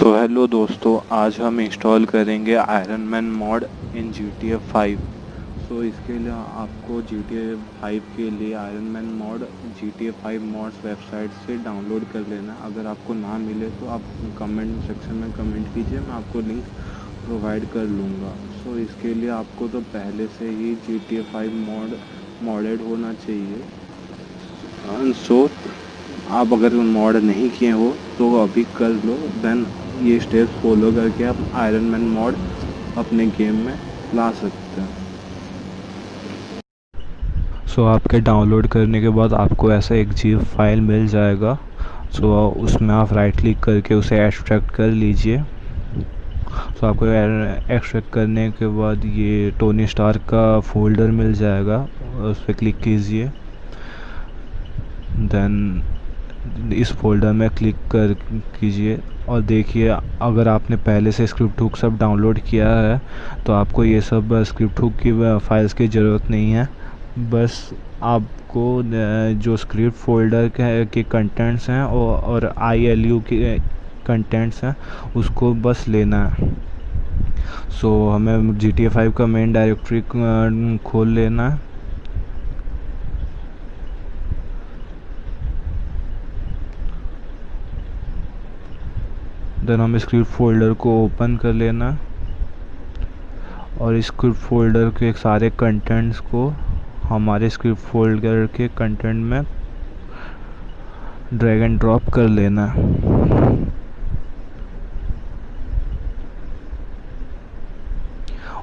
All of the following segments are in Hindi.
सो हेलो दोस्तों, आज हम इंस्टॉल करेंगे आयरन मैन मॉड इन GTA 5। सो इसके लिए आपको GTA 5 के लिए iron man mod GTA 5 mods website से डाउनलोड कर लेना। अगर आपको ना मिले तो आप कमेंट सेक्शन में कमेंट कीजिए, मैं आपको लिंक प्रोवाइड कर लूँगा। सो इसके लिए आपको तो पहले से ही GTA 5 मॉडेड होना चाहिए। सो आप अगर मॉड नहीं किए हो तो अभी कर लो, देन ये स्टेप्स फॉलो करके आप आयरन मैन मॉड अपने गेम में ला सकते हैं। सो आपके डाउनलोड करने के बाद आपको ऐसा एक जीप फाइल मिल जाएगा। सो उसमें आप राइट क्लिक करके उसे एक्सट्रैक्ट कर लीजिए। सो आपको एक्सट्रैक्ट करने के बाद ये टोनी स्टार्क का फोल्डर मिल जाएगा, उस पर क्लिक कीजिए। देन इस फोल्डर में क्लिक कर कीजिए और देखिए, अगर आपने पहले से स्क्रिप्ट हुक सब डाउनलोड किया है तो आपको ये सब स्क्रिप्ट हुक की फाइल्स की ज़रूरत नहीं है। बस आपको जो स्क्रिप्ट फोल्डर के कंटेंट्स हैं और ILU के कंटेंट्स हैं उसको बस लेना है। सो हमें GTA 5 का मेन डायरेक्टरी खोल लेना है। देन हमें स्क्रिप्ट फोल्डर को ओपन कर लेना और स्क्रिप्ट फोल्डर के सारे कंटेंट्स को हमारे स्क्रिप्ट फोल्डर के कंटेंट में ड्रैग एंड ड्रॉप कर लेना।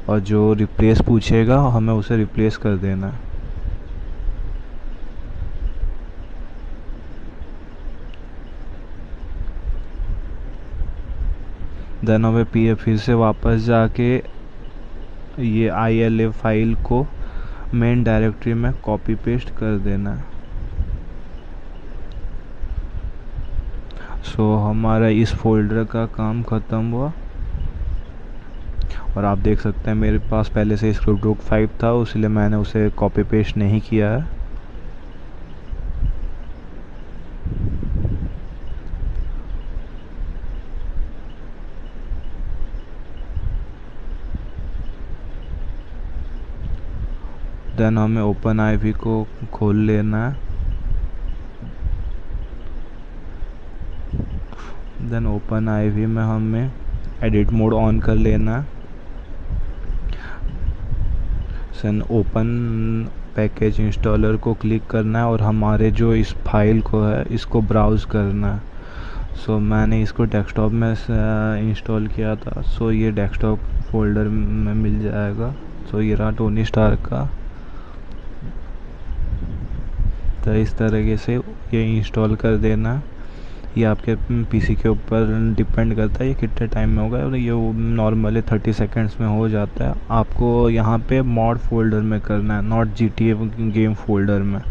और जो रिप्लेस पूछेगा हमें उसे रिप्लेस कर देना। देन हमें फिर से वापस जाके ये ILA फाइल को मेन डायरेक्टरी में कॉपी पेस्ट कर देना। सो हमारा इस फोल्डर का काम ख़त्म हुआ और आप देख सकते हैं मेरे पास पहले से स्क्रिप्ट हुक 5 था, इसलिए मैंने उसे कॉपी पेस्ट नहीं किया है। देन हमें ओपन आईवी को खोल लेना है। देन ओपन आईवी में हमें एडिट मोड ऑन कर लेना है। देन ओपन पैकेज इंस्टॉलर को क्लिक करना है और हमारे जो इस फाइल को है इसको ब्राउज़ करना है। सो मैंने इसको डेस्कटॉप में इंस्टॉल किया था, सो ये डेस्कटॉप फोल्डर में मिल जाएगा। सो ये रहा टोनी स्टार्क का। तो इस तरीके से ये इंस्टॉल कर देना। ये आपके PC के ऊपर डिपेंड करता है ये कितने टाइम में होगा, और ये नॉर्मली 30 सेकेंड्स में हो जाता है। आपको यहाँ पे मॉड फोल्डर में करना है, नॉट GTA गेम फोल्डर में,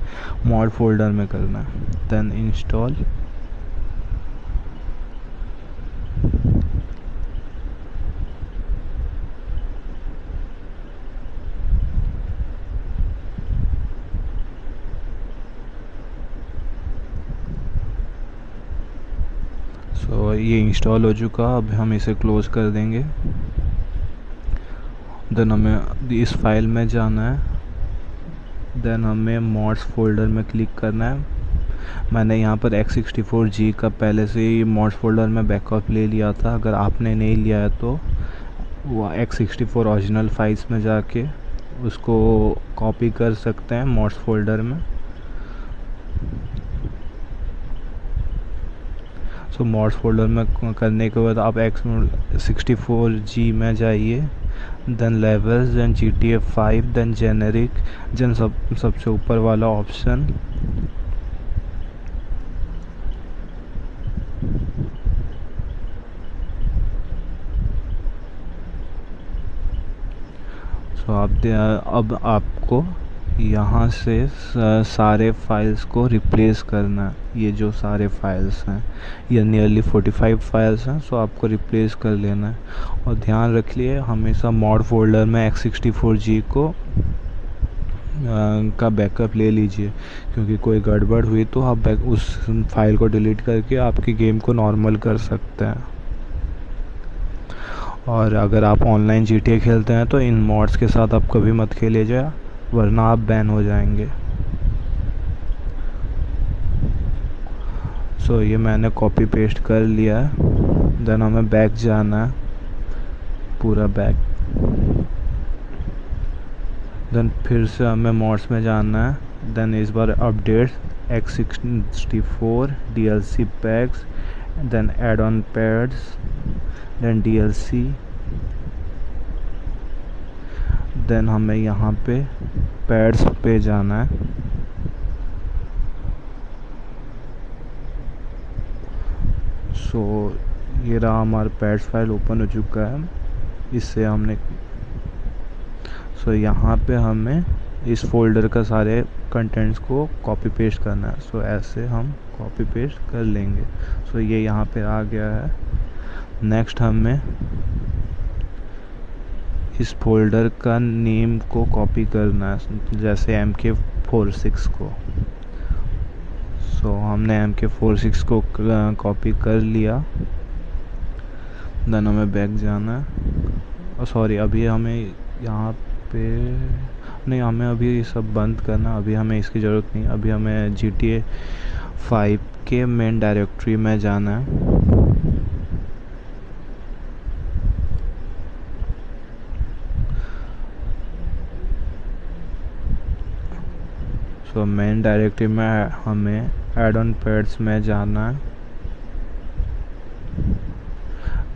मॉड फोल्डर में करना है। Then install. सो ये इंस्टॉल हो चुका, अब हम इसे क्लोज़ कर देंगे। देन हमें इस फाइल में जाना है। देन हमें मॉड्स फोल्डर में क्लिक करना है। मैंने यहाँ पर X64G का पहले से ही मॉड्स फोल्डर में बैकअप ले लिया था। अगर आपने नहीं लिया है तो वो X64 ओरिजिनल फाइल्स में जाके उसको कॉपी कर सकते हैं मॉड्स फोल्डर में। सो मॉड्स फोल्डर में करने के बाद आप X64G में जाइए। Then levels, then GTA 5, then generic, then सबसे ऊपर वाला ऑप्शन। सो अब आपको यहाँ से सारे फाइल्स को रिप्लेस करना है। ये जो सारे फाइल्स हैं ये नियरली 45 फाइल्स हैं, सो आपको रिप्लेस कर लेना है। और ध्यान रखिए हमेशा मॉड फोल्डर में X64G को का बैकअप ले लीजिए, क्योंकि कोई गड़बड़ हुई तो आप उस फाइल को डिलीट करके आपकी गेम को नॉर्मल कर सकते हैं। और अगर आप ऑनलाइन GTA खेलते हैं तो इन मॉड्स के साथ आप कभी मत खेलिए, वरना आप बैन हो जाएंगे। सो ये मैंने कॉपी पेस्ट कर लिया है। देन हमें बैक जाना है, पूरा बैक। देन फिर से हमें मॉड्स में जाना है। देन इस बार updates X64 DLC packs, then add on pads, then DLC। Then हमें यहाँ पे पैड्स पे जाना है। सो ये रहा, हमारा पैड्स फाइल ओपन हो चुका है। इससे हमने यहाँ पे हमें इस फोल्डर का सारे कंटेंट्स को कॉपी पेस्ट करना है। ऐसे हम कॉपी पेस्ट कर लेंगे। ये यहाँ पे आ गया है। नेक्स्ट हमें इस फोल्डर का नेम को कॉपी करना है, जैसे MK46 को। हमने MK46 को कॉपी कर लिया। देन हमें बैक जाना है। सॉरी, अभी हमें यहाँ पे नहीं, हमें अभी ये सब बंद करना। अभी हमें इसकी ज़रूरत नहीं। अभी हमें GTA 5 के मेन डायरेक्टरी में जाना है। मेन डायरेक्टरी में हमें एड ऑन पैड्स में जाना है।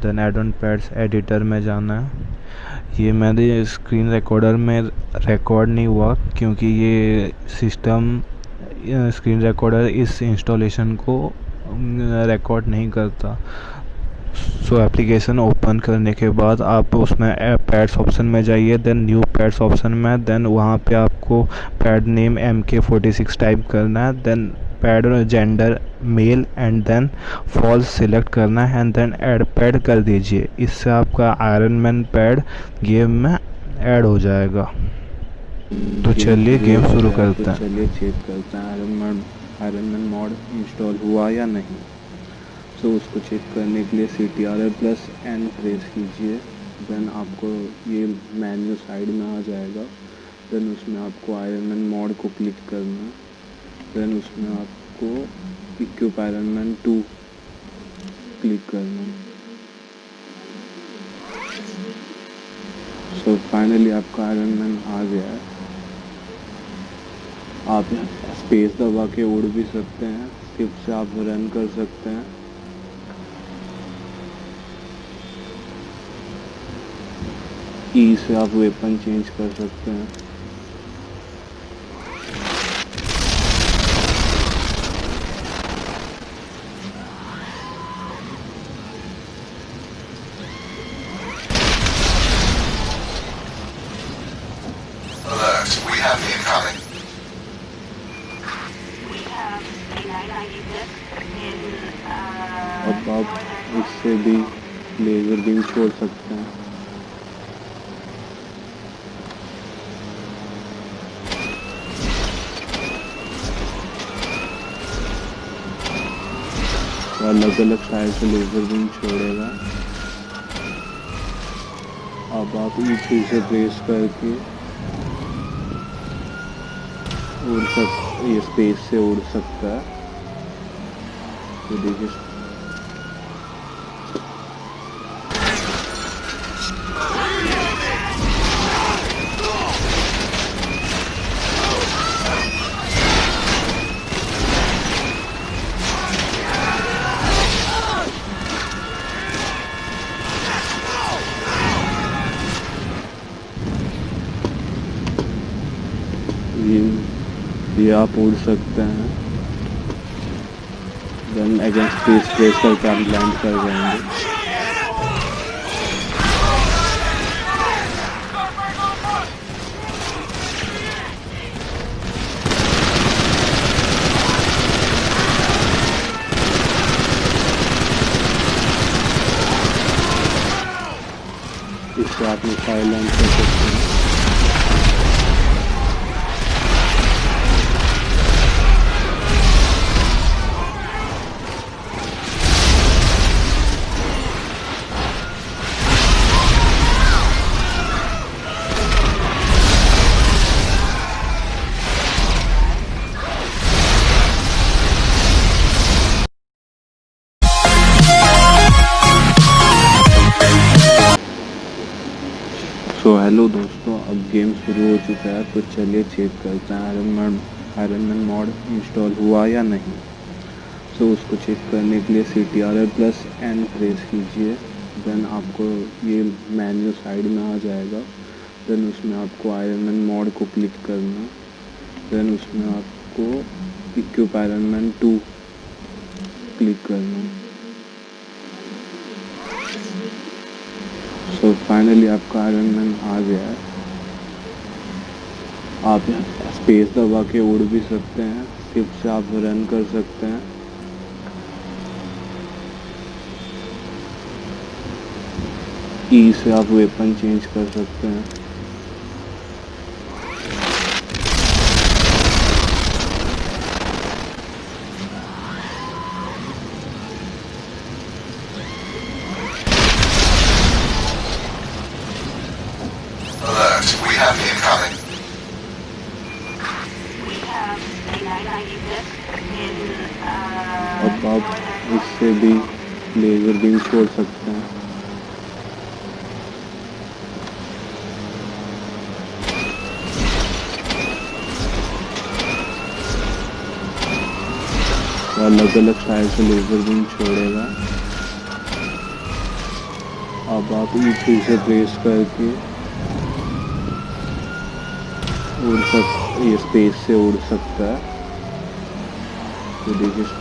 Then add on pads editor में जाना है। ये मेरे स्क्रीन रिकॉर्डर में रिकॉर्ड नहीं हुआ क्योंकि ये सिस्टम स्क्रीन रिकॉर्डर इस इंस्टॉलेशन को रिकॉर्ड नहीं करता। एप्लीकेशन ओपन करने के बाद आप उसमें पैड्स ऑप्शन में जाइए। देन न्यू पैड्स ऑप्शन में, देन वहाँ पे आपको पैड नेम MK46 टाइप करना है। Then ped gender male and then false select करना है एंड देन ऐड पैड कर दीजिए। इससे आपका आयरन मैन पैड गेम में ऐड हो जाएगा। तो चलिए गेम शुरू करते हैं। चलिए चेक करते हैं आयरन मैन मॉड इंस्टॉल हुआ या नहीं। उसको चेक करने के लिए CTRL+N प्रेस कीजिए। देन आपको ये मेन्यू साइड में आ जाएगा। देन उसमें आपको आयरन मैन मॉड को क्लिक करना है। देन उसमें आपको इक्विप आयरन मैन 2 क्लिक करना है। फाइनली आपका आयरन मैन आ गया है। आप स्पेस दबा के उड़ भी सकते हैं, स्किप से आप रन कर सकते हैं। ई से आप वेपन चेंज कर सकते हैं। Alert, we have incoming. अब आप इससे भी लेजर बीम छोड़ सकते हैं। अलग अलग साइड से लेजर बीम छोड़ेगा। अब आप E3 से प्रेस करके ये स्पेस से उड़ सकता है। तो देखिए, ये आप उड़ सकते हैं। देन अगेंस्ट स्पेस प्रेस करके आप लैंड कर जाएंगे। इससे आप मिसाइल लॉन्च कर सकते हैं। सो हेलो दोस्तों, अब गेम शुरू हो चुका है, तो चलिए चेक करते हैं आयरन मैन मॉड इंस्टॉल हुआ या नहीं। सो उसको चेक करने के लिए CTRL+N प्रेस कीजिए। देन आपको ये मेन्यू साइड में आ जाएगा। देन उसमें आपको आयरन मैन मॉड को क्लिक करना। देन उसमें आपको इक्विप आयरन मैन 2 क्लिक करना। सो फाइनली आपका आयरन मैन आ गया है। आप स्पेस दबा के उड़ भी सकते हैं, शिफ्ट से आप रन कर सकते हैं। ई से आप वेपन चेंज कर सकते हैं। Alert, we have incoming. अब आप इससे भी लेज़र बीम छोड़ सकते हैं। अलग अलग स्टाइल से लेज़र बीम छोड़ेगा। अब आप E3 से प्रेस करके ये स्पेस से उड़ सकता है। तो देखिए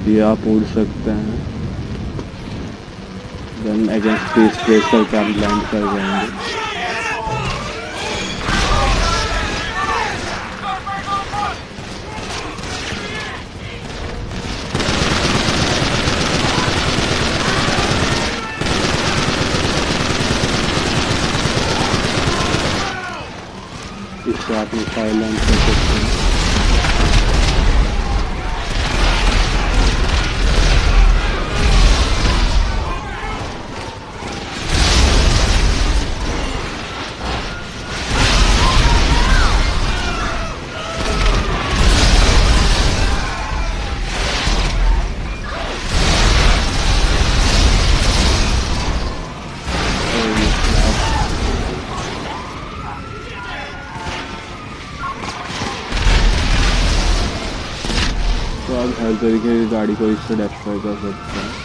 ये आप उड़ सकते हैं। देन अगेंस्ट स्पेस प्रेस करके आप लैंड कर जाएंगे। इससे आप मिसाइल लॉन्च कर सकते हैं। तो आप हर तरीके की गाड़ी को इससे डिस्ट्रॉय कर सकते हैं।